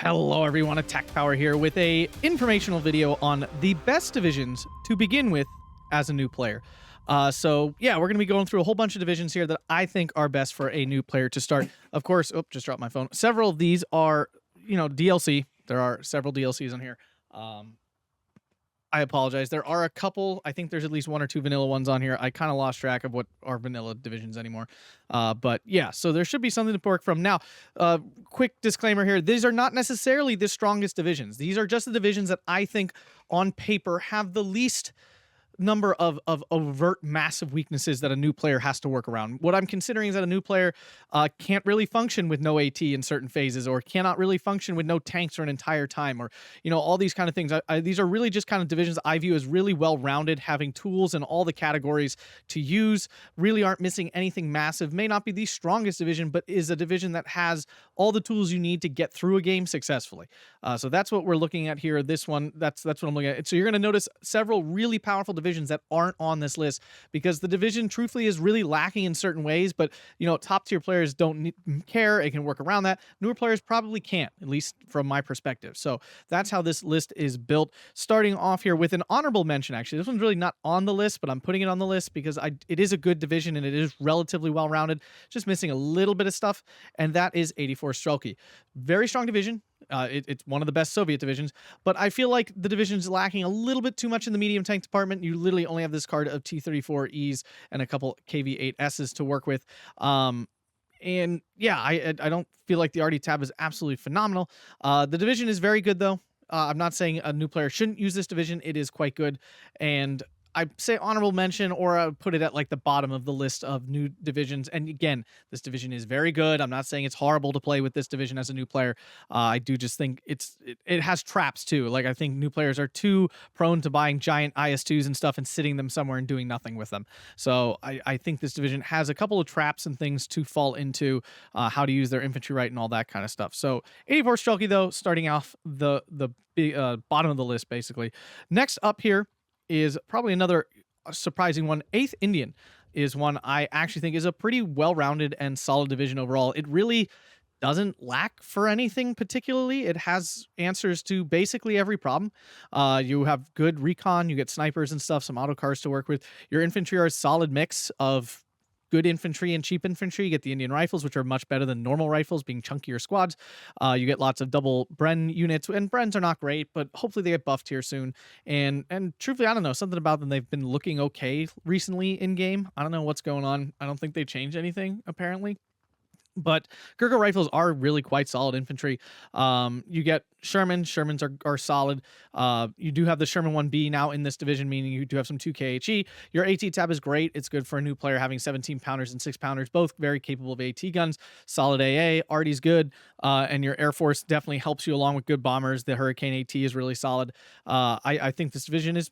Hello everyone, Atkpwr here with a informational video on the best divisions to begin with as a new player. So yeah, we're going to be going through a whole bunch of divisions here that I think are best for a new player to start. Of course, just dropped my phone. Several of these are, DLC. There are several DLCs on here. I apologize. There are a couple. I think there's at least one or two vanilla ones on here. I kind of lost track of what are vanilla divisions anymore. But yeah, so there should be something to work from. Now, quick disclaimer here. These are not necessarily the strongest divisions. These are just the divisions that I think on paper have the least number of overt massive weaknesses that a new player has to work around. What I'm considering is that a new player can't really function with no AT in certain phases, or cannot really function with no tanks for an entire time, or all these kind of things. These are really just kind of divisions I view as really well-rounded, having tools in all the categories to use, really aren't missing anything massive, may not be the strongest division, but is a division that has all the tools you need to get through a game successfully. So that's what we're looking at here. This one, that's what I'm looking at. So you're going to notice several really powerful divisions that aren't on this list, because the division truthfully is really lacking in certain ways, but top tier players don't care. It can work around that. Newer players probably can't, at least from my perspective. So that's how this list is built. Starting off here with an honorable mention. Actually, this one's really not on the list, but I'm putting it on the list because it is a good division and it is relatively well rounded, just missing a little bit of stuff, and that is 84 Strelki. Very strong division. It's one of the best Soviet divisions, but I feel like the division's lacking a little bit too much in the medium tank department. You literally only have this card of T-34Es and a couple KV-8Ss to work with. And yeah, I don't feel like the RD tab is absolutely phenomenal. The division is very good, though. I'm not saying a new player shouldn't use this division. It is quite good, and I say honorable mention, or I would put it at like the bottom of the list of new divisions. And again, this division is very good. I'm not saying it's horrible to play with this division as a new player. I do just think it has traps too. Like, I think new players are too prone to buying giant IS2s and stuff and sitting them somewhere and doing nothing with them. So I think this division has a couple of traps and things to fall into, how to use their infantry right and all that kind of stuff. So 84 Strelki, though, starting off the bottom of the list, basically. Next up here is probably another surprising one. 8th Indian is one I actually think is a pretty well-rounded and solid division overall. It really doesn't lack for anything particularly. It has answers to basically every problem. You have good recon, you get snipers and stuff, some autocars to work with. Your infantry are a solid mix of good infantry and cheap infantry. You get the Indian rifles, which are much better than normal rifles, being chunkier squads. You get lots of double Bren units, and Brens are not great, but hopefully they get buffed here soon. And truthfully, I don't know, something about them, they've been looking okay recently in game. I don't know what's going on. I don't think they changed anything, apparently. But Gurkha rifles are really quite solid infantry. You get Sherman. Shermans are solid. You do have the Sherman 1B now in this division, meaning you do have some 2KHE. Your AT tab is great. It's good for a new player having 17 pounders and 6 pounders, both very capable of AT guns. Solid AA. Arty's good. And your Air Force definitely helps you along with good bombers. The Hurricane AT is really solid. I think this division is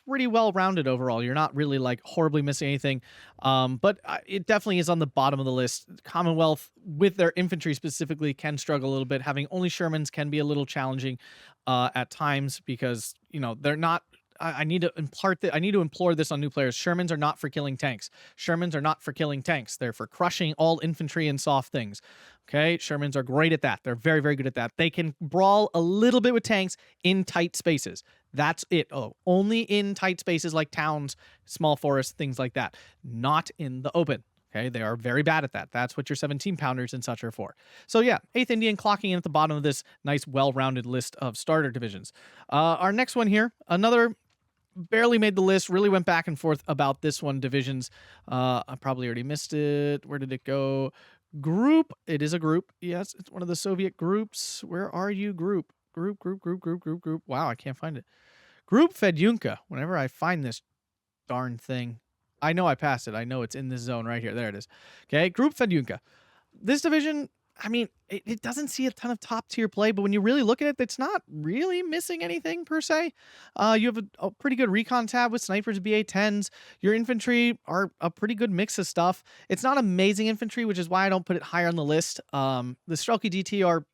pretty well rounded overall. You're not really like horribly missing anything, but it definitely is on the bottom of the list. Commonwealth, with their infantry specifically, can struggle a little bit. Having only Shermans can be a little challenging at times, because they're not. I need to implore this on new players. Shermans are not for killing tanks. Shermans are not for killing tanks. They're for crushing all infantry and soft things. Okay, Shermans are great at that. They're very, very good at that. They can brawl a little bit with tanks in tight spaces. That's it. Oh, only in tight spaces like towns, small forests, things like that. Not in the open. Okay, they are very bad at that. That's what your 17 pounders and such are for. So yeah, 8th Indian clocking in at the bottom of this nice, well-rounded list of starter divisions. Our next one here, another barely made the list, really went back and forth about this one. Divisions, I probably already missed it. Where did it go? Group. It is a group. Yes, it's one of the Soviet groups. Where are you? Group. Wow, I can't find it. Group Fedyunka. Whenever I find this darn thing, I know I passed it. I know it's in this zone right here. There it is. Okay, Group Fedyunka. This division, I mean, it doesn't see a ton of top tier play, but when you really look at it, it's not really missing anything per se. You have a pretty good recon tab with snipers, BA-10s. Your infantry are a pretty good mix of stuff. It's not amazing infantry, which is why I don't put it higher on the list. The Strelki DT are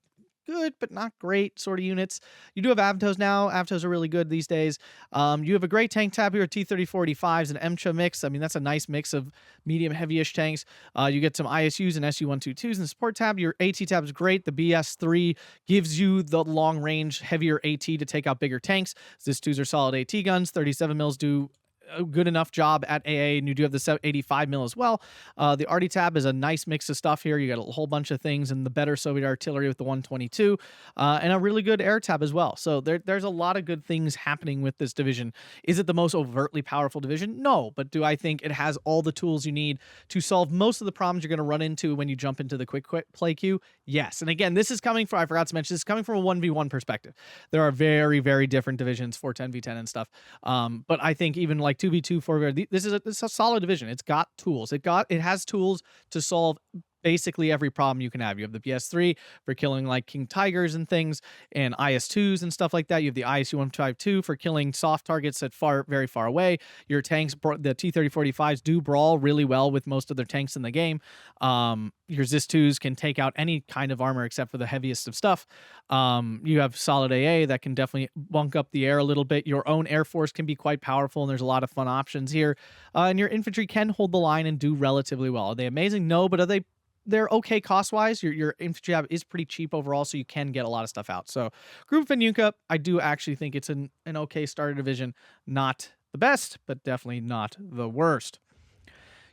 good but not great sort of units. You do have Avtos now. Avtos are really good these days. You have a great tank tab here, T-3485s and MCHA mix. I mean, that's a nice mix of medium heavyish tanks. You get some ISUs and SU-122s in the support tab. Your AT tab is great. The BS3 gives you the long range heavier AT to take out bigger tanks. ZIS-2s are solid AT guns. 37 mils do a good enough job at AA, and you do have the 85 mil as well. The Arty tab is a nice mix of stuff here. You got a whole bunch of things, and the better Soviet artillery with the 122, and a really good air tab as well. So there's a lot of good things happening with this division. Is it the most overtly powerful division? No, but do I think it has all the tools you need to solve most of the problems you're going to run into when you jump into the quick play queue? Yes. And again, this is coming from, I forgot to mention, this is coming from a 1v1 perspective. There are very, very different divisions, 410v10 and stuff. But I think even like 2v2, 4v, this is a solid division. It's got tools. It has tools to solve basically every problem you can have. You have the PS3 for killing like King Tigers and things, and IS-2s and stuff like that. You have the ISU-152 for killing soft targets at very far away. Your tanks, the T-3045s do brawl really well with most of their tanks in the game. Your ZIS-2s can take out any kind of armor except for the heaviest of stuff. You have solid AA that can definitely bunk up the air a little bit. Your own Air Force can be quite powerful, and there's a lot of fun options here. And your infantry can hold the line and do relatively well. Are they amazing? No, but they're okay cost-wise. Your infantry tab is pretty cheap overall, so you can get a lot of stuff out. So Group Vanuka, I do actually think it's an okay starter division. Not the best, but definitely not the worst.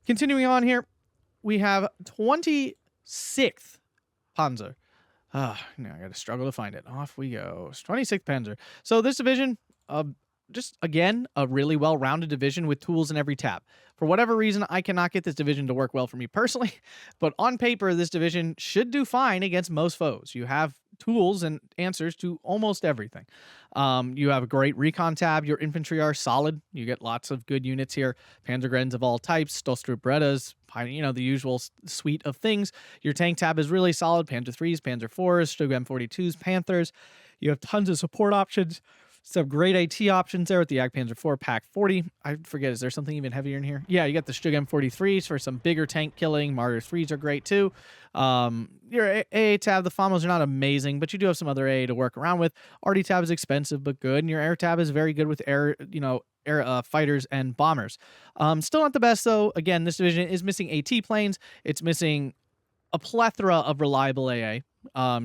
Continuing on here, we have 26th Panzer. Now I got to struggle to find it. Off we go. 26th Panzer. So this division, just again, a really well-rounded division with tools in every tab. For whatever reason, I cannot get this division to work well for me personally, but on paper, this division should do fine against most foes. You have tools and answers to almost everything. You have a great recon tab. Your infantry are solid. You get lots of good units here. Panzergrens of all types, Stolstrup Berettas, the usual suite of things. Your tank tab is really solid. Panzer 3s, Panzer 4s, Stug M42s, Panthers. You have tons of support options. Some great AT options there with the Jagdpanzer 4 Pack 40. I forget, is there something even heavier in here? Yeah, you got the Stug M43s for some bigger tank killing. Martyr 3s are great too. Your AA tab, the FAMOs are not amazing, but you do have some other AA to work around with. Arty tab is expensive but good, and your air tab is very good with air fighters and bombers. Still not the best though. Again, this division is missing AT planes. It's missing a plethora of reliable AA.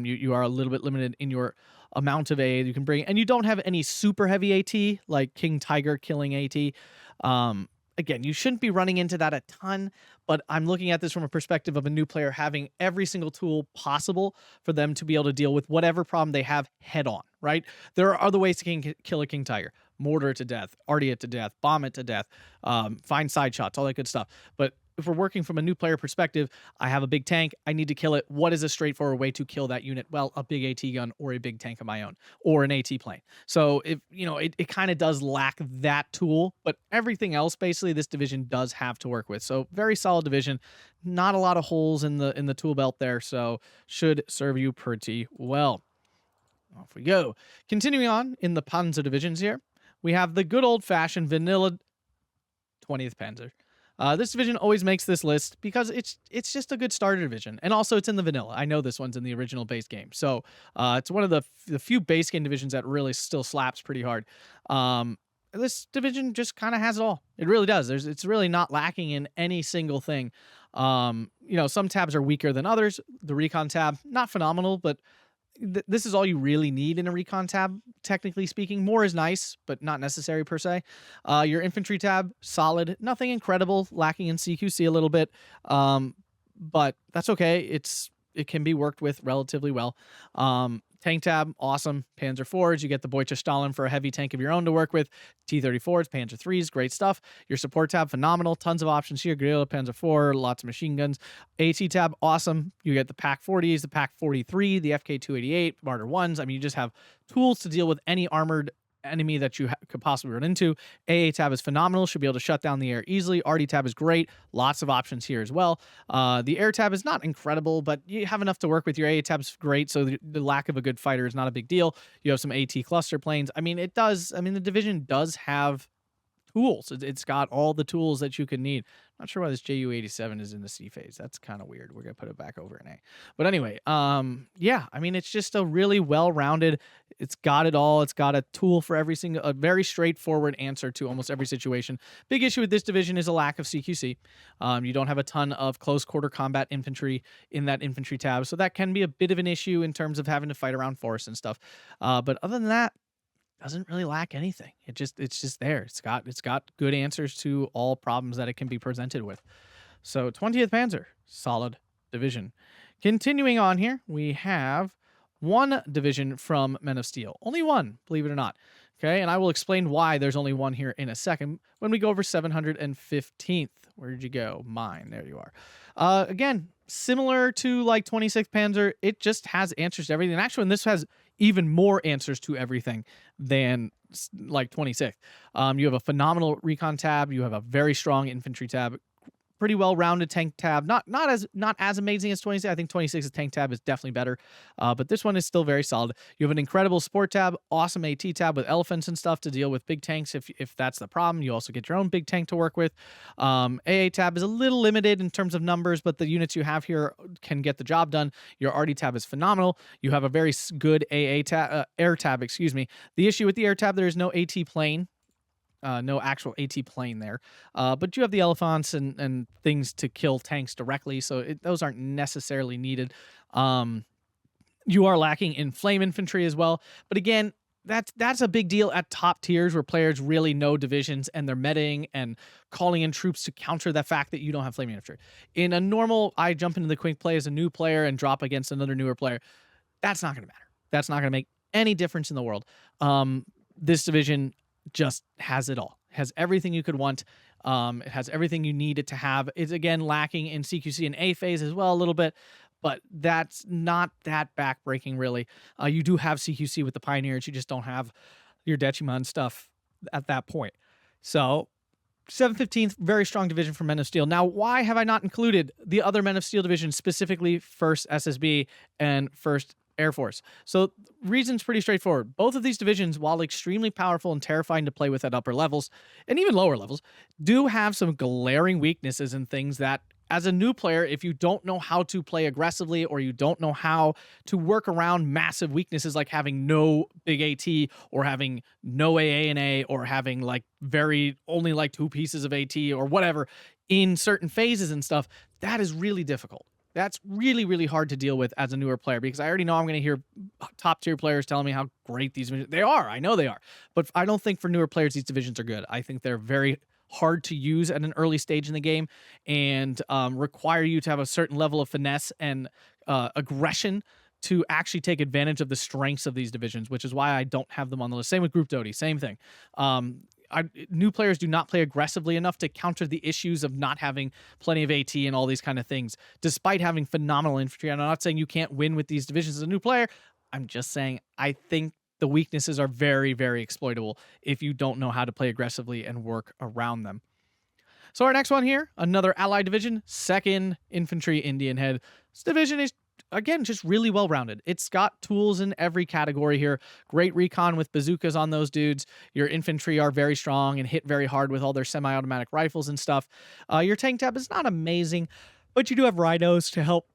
You are a little bit limited in your amount of AA you can bring, and you don't have any super heavy AT like King Tiger killing AT. Again, you shouldn't be running into that a ton, but I'm looking at this from a perspective of a new player having every single tool possible for them to be able to deal with whatever problem they have head on, right? There are other ways to kill a King Tiger. Mortar it to death, arty it to death, bomb it to death, find side shots, all that good stuff. But if we're working from a new player perspective, I have a big tank, I need to kill it. What is a straightforward way to kill that unit? Well, a big AT gun or a big tank of my own or an AT plane. So if it kind of does lack that tool, but everything else basically this division does have to work with. So very solid division, not a lot of holes in the tool belt there, so should serve you pretty well. Off we go. Continuing on in the Panzer divisions here, we have the good old-fashioned vanilla 20th Panzer. This division always makes this list because it's just a good starter division, and also it's in the vanilla. I know this one's in the original base game, so it's one of the few base game divisions that really still slaps pretty hard. This division just kind of has it all. It really does. It's really not lacking in any single thing. Some tabs are weaker than others. The recon tab, not phenomenal, but this is all you really need in a recon tab, technically speaking. More is nice, but not necessary per se. Your infantry tab, solid. Nothing incredible, lacking in CQC a little bit, but that's okay. It can be worked with relatively well. Tank tab, awesome. Panzer 4s, you get the Boycha Stalin for a heavy tank of your own to work with. T-34s, Panzer 3s, great stuff. Your support tab, phenomenal. Tons of options here. Guerrilla, Panzer 4, lots of machine guns. AT tab, awesome. You get the Pack 40s, the Pack 43, the FK288, Martyr 1s. I mean, you just have tools to deal with any armored enemy that you could possibly run into. AA tab is phenomenal, should be able to shut down the air easily. RD tab is great, lots of options here as well. The air tab is not incredible, but you have enough to work with. Your AA tab's great, so the lack of a good fighter is not a big deal. You have some AT cluster planes. I mean, the division does have tools. It's got all the tools that you can need. Not sure why this JU87 is in the C phase. That's kind of weird. We're gonna put it back over in A. But anyway, yeah, I mean, it's just a really well-rounded. It's got it all. It's got a tool for a very straightforward answer to almost every situation. Big issue with this division is a lack of CQC. You don't have a ton of close quarter combat infantry in that infantry tab, so that can be a bit of an issue in terms of having to fight around forests and stuff. But other than that, doesn't really lack anything. It's just there. It's got good answers to all problems that it can be presented with. So 20th Panzer, solid division. Continuing on here, we have one division from Men of Steel. Only one, believe it or not. Okay, and I will explain why there's only one here in a second when we go over 715th. Where did you go? Mine. There you are. Again, similar to like 26th Panzer, it just has answers to everything. And actually, this has even more answers to everything than like 26th. You have a phenomenal recon tab. You have a very strong infantry tab. Pretty well-rounded tank tab. Not as amazing as 26. I think 26's tank tab is definitely better, but this one is still very solid. You have an incredible support tab, awesome AT tab with elephants and stuff to deal with big tanks if that's the problem. You also get your own big tank to work with. AA tab is a little limited in terms of numbers, but the units you have here can get the job done. Your RD tab is phenomenal. You have a very good AA tab, air tab, excuse me. The issue with the air tab, there is no AT plane. No actual AT plane there. But you have the elephants and things to kill tanks directly, so those aren't necessarily needed. You are lacking in flame infantry as well. But again, that's a big deal at top tiers where players really know divisions and they're metaing and calling in troops to counter the fact that you don't have flame infantry. In a normal, I jump into the quick play as a new player and drop against another newer player, that's not going to matter. That's not going to make any difference in the world. This division just has it all. It has everything you could want. It has everything you need it to have. It's again lacking in CQC and A phase as well a little bit, but that's not that backbreaking really. You do have CQC with the Pioneers. You just don't have your Decimon stuff at that point. So 715th, very strong division for Men of Steel. Now, why have I not included the other Men of Steel divisions, specifically 1st SSB and 1st Air Force? So reason's pretty straightforward. Both of these divisions, while extremely powerful and terrifying to play with at upper levels and even lower levels, do have some glaring weaknesses and things that, as a new player, if you don't know how to play aggressively or you don't know how to work around massive weaknesses like having no big AT or having no AA and A or having like only like 2 pieces of AT or whatever in certain phases and stuff, that is really difficult. That's really, really hard to deal with as a newer player because I already know I'm going to hear top tier players telling me how great these divisions, they are. I know they are. But I don't think for newer players, these divisions are good. I think they're very hard to use at an early stage in the game and require you to have a certain level of finesse and aggression to actually take advantage of the strengths of these divisions, which is why I don't have them on the list. Same with Group Doti, same thing. New players do not play aggressively enough to counter the issues of not having plenty of AT and all these kind of things, despite having phenomenal infantry. I'm not saying you can't win with these divisions as a new player. I'm just saying I think the weaknesses are very, very exploitable if you don't know how to play aggressively and work around them. So our next one here, another allied division, 2nd Infantry Indian Head. This division is, again, just really well-rounded. It's got tools in every category here. Great recon with bazookas on those dudes. Your infantry are very strong and hit very hard with all their semi-automatic rifles and stuff. Your tank tab is not amazing, but you do have rhinos to help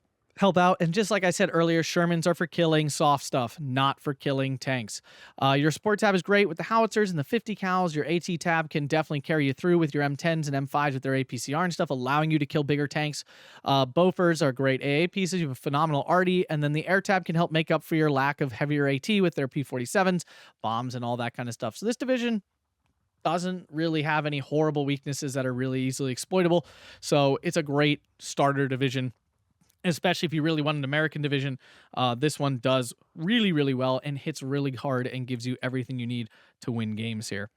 out. And just like I said earlier, Shermans are for killing soft stuff, not for killing tanks. Your support tab is great with the howitzers and the 50 cals. Your AT tab can definitely carry you through with your M10s and M5s with their APCR and stuff, allowing you to kill bigger tanks. Bofors are great AA pieces. You have a phenomenal RD, and then the air tab can help make up for your lack of heavier AT with their P47s, bombs, and all that kind of stuff. So this division doesn't really have any horrible weaknesses that are really easily exploitable. So it's a great starter division. Especially if you really want an American division, this one does really, really well and hits really hard and gives you everything you need to win games here.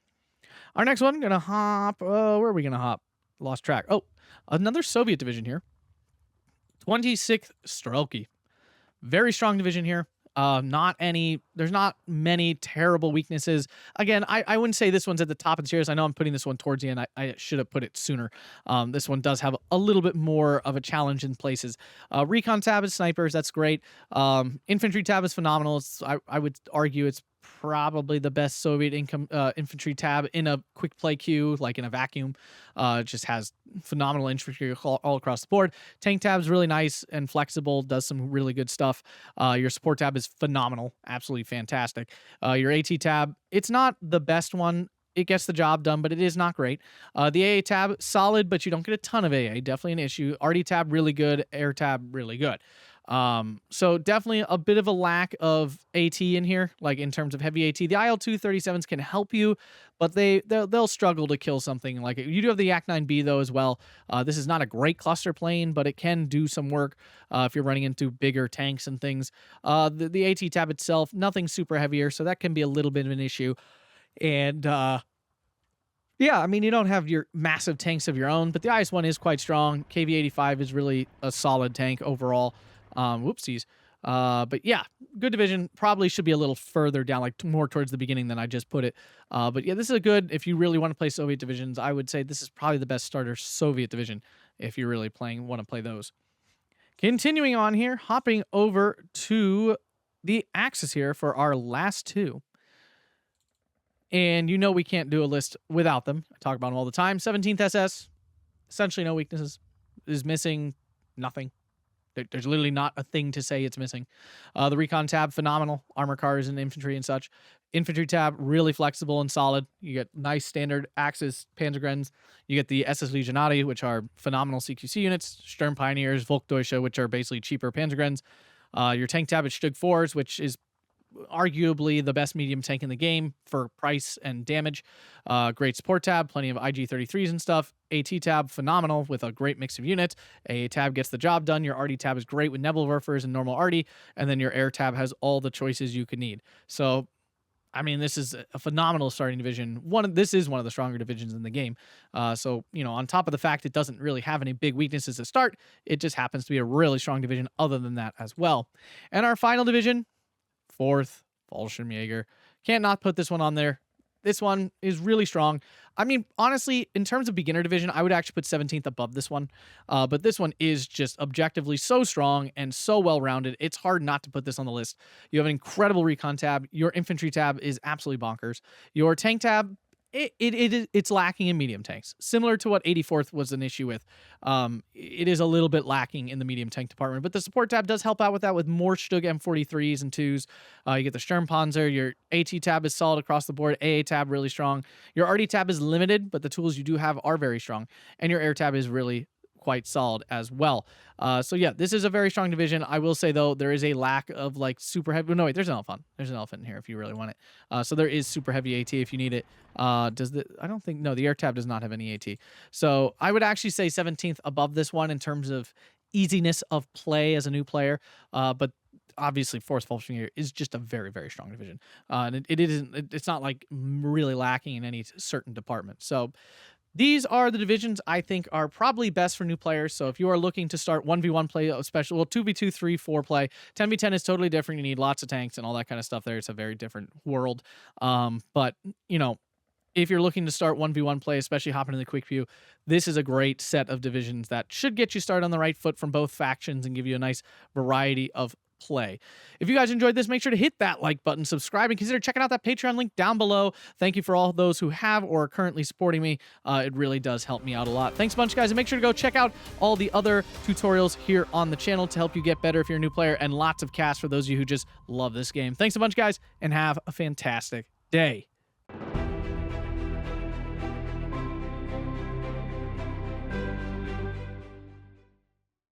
Our next one, gonna hop. Where are we gonna hop? Lost track. Oh, another Soviet division here. 26th Strelki. Very strong division here. There's not many terrible weaknesses. Again, I wouldn't say this one's at the top of the tiers. I know I'm putting this one towards the end. I should have put it sooner. This one does have a little bit more of a challenge in places. Recon tab is snipers. That's great. Infantry tab is phenomenal. I would argue it's probably the best Soviet infantry tab in a quick play queue, like in a vacuum. It just has phenomenal infantry all across the board. Tank tab is really nice and flexible, does some really good stuff. Your support tab is phenomenal, absolutely fantastic. Your AT tab, it's not the best one. It gets the job done, but it is not great. The AA tab, solid, but you don't get a ton of AA. Definitely an issue. RD tab, really good. Air tab, really good. So definitely a bit of a lack of AT in here, like in terms of heavy AT. The IL-237s can help you, but they'll struggle to kill something like it. You do have the Yak-9B though as well. This is not a great cluster plane, but it can do some work if you're running into bigger tanks and things. The AT tab itself, nothing super heavier, so that can be a little bit of an issue. And yeah, I mean, you don't have your massive tanks of your own, but the IS-1 is quite strong. KV-85 is really a solid tank overall. Whoopsies. But yeah, good division. Probably should be a little further down, like more towards the beginning than I just put it. But yeah, this is a good, if you really want to play Soviet divisions, I would say this is probably the best starter Soviet division if you're really want to play those. Continuing on here, hopping over to the Axis here for our last two. And you know we can't do a list without them. I talk about them all the time. 17th SS, essentially no weaknesses. Is missing nothing. There's literally not a thing to say it's missing. The Recon tab, phenomenal. Armor cars and infantry and such. Infantry tab, really flexible and solid. You get nice standard Axis Panzergrens. You get the SS Legionati, which are phenomenal CQC units. Sturm Pioneers, Volksdeutsche, which are basically cheaper Panzergrens. Your tank tab is Stug 4s, which is arguably the best medium tank in the game for price and damage. Great support tab, plenty of IG-33s and stuff. AT tab, phenomenal with a great mix of units. AA tab gets the job done. Your RD tab is great with Nebelwerfers and normal RD. And then your air tab has all the choices you could need. So, I mean, this is a phenomenal starting division. This is one of the stronger divisions in the game. So, you know, on top of the fact it doesn't really have any big weaknesses to start, it just happens to be a really strong division other than that as well. And our final division, 4th, Fallschirmjäger. Can't not put this one on there. This one is really strong. I mean, honestly, in terms of beginner division, I would actually put 17th above this one. But this one is just objectively so strong and so well-rounded. It's hard not to put this on the list. You have an incredible recon tab. Your infantry tab is absolutely bonkers. Your tank tab, it's lacking in medium tanks, similar to what 84th was an issue with. It is a little bit lacking in the medium tank department, but the support tab does help out with that with more Stug M43s and 2s. You get the Sturmpanzer. Your AT tab is solid across the board. AA tab really strong. Your RD tab is limited, but the tools you do have are very strong, and your air tab is really quite solid as well. So yeah, this is a very strong division. I will say though, there is a lack of like super heavy. No, wait, there's an elephant. There's an elephant in here if you really want it. So there is super heavy AT if you need it. I don't think, no, the air tab does not have any AT. So I would actually say 17th above this one in terms of easiness of play as a new player. But obviously, 4th Fallschirmjäger is just a very, very strong division. And it's not like really lacking in any certain department. So these are the divisions I think are probably best for new players. So if you are looking to start 1v1 play, especially, well, 2v2, 3, 4 play, 10v10 is totally different. You need lots of tanks and all that kind of stuff there. It's a very different world. But, you know, if you're looking to start 1v1 play, especially hopping in the quick view, this is a great set of divisions that should get you started on the right foot from both factions and give you a nice variety of play. If you guys enjoyed this, make sure to hit that like button, subscribe, and consider checking out that Patreon link down below. Thank you for all those who have or are currently supporting me. It really does help me out a lot. Thanks a bunch, guys, and make sure to go check out all the other tutorials here on the channel to help you get better if you're a new player, and lots of casts for those of you who just love this game. Thanks a bunch, guys, and have a fantastic day.